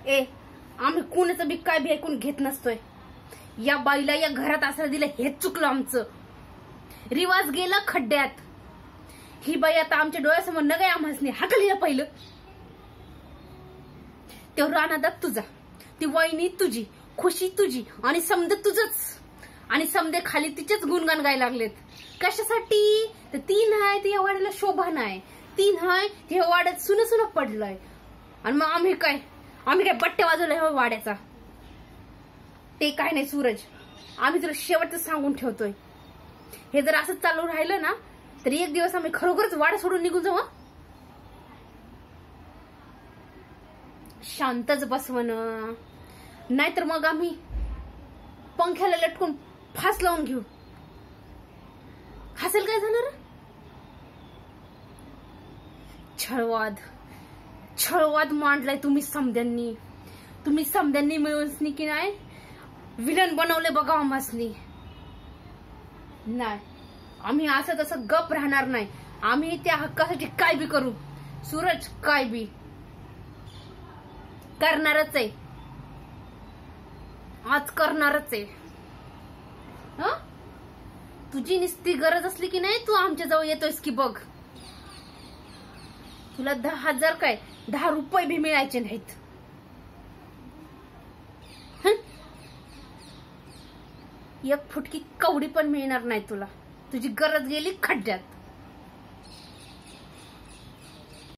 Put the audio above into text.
ए, आम्ही कोणाचं बी काय बी ऐकून घेत नसतोय. या बाईला या घरात आसरा दिलं हेच चुकलं आमचं. रिवाज गेला खड्ड्यात. ही बाई आता आमच्या डोळ्यासमोर न काय आम्हाला हाकली पहिलं. तेव्हा रानादात तुझा, ती वहिनी तुझी, खुशी तुझी आणि समद तुझंच. आणि समदे खाली तिचेच गुणगान गायला लागलेत. कशासाठी? तर तीन आहे ती या वाड्याला शोभा नाही. तीन आहे ते वाड्यात सुन सुन पडलंय. आणि मग आम्ही काय बट्टे वाजवलाय हो वाड्याचा. ते काय नाही सूरज, आम्ही तुला शेवटचं सांगून ठेवतोय. हे जर असंच चालू राहिलं ना तर एक दिवस आम्ही खरोखरच वाडा सोडून निघून जाऊ. शांतच बसवण, नाहीतर मग आम्ही पंख्याला लटकून फास लावून घेऊ. हसेल काय झालं? छळवाद मांडलाय तुम्ही समद्यांनी. मिळून की नाही विलन बनवले बघा आम्हासनी. नाही, आम्ही असं तसं गप राहणार नाही. आम्ही त्या हक्कासाठी काय बी करू सूरज, काय बी करणारच आहे. आज करणारच आहे. तुझी निस्ती गरज असली की नाही तू आमच्या जवळ येतोयस की बघ. तुला 10,000 काय 10 रुपये बी मिळायचे नाहीत. एक फुटकी कवडी पण मिळणार नाही तुला. तुझी गरज गेली खड्ड्यात.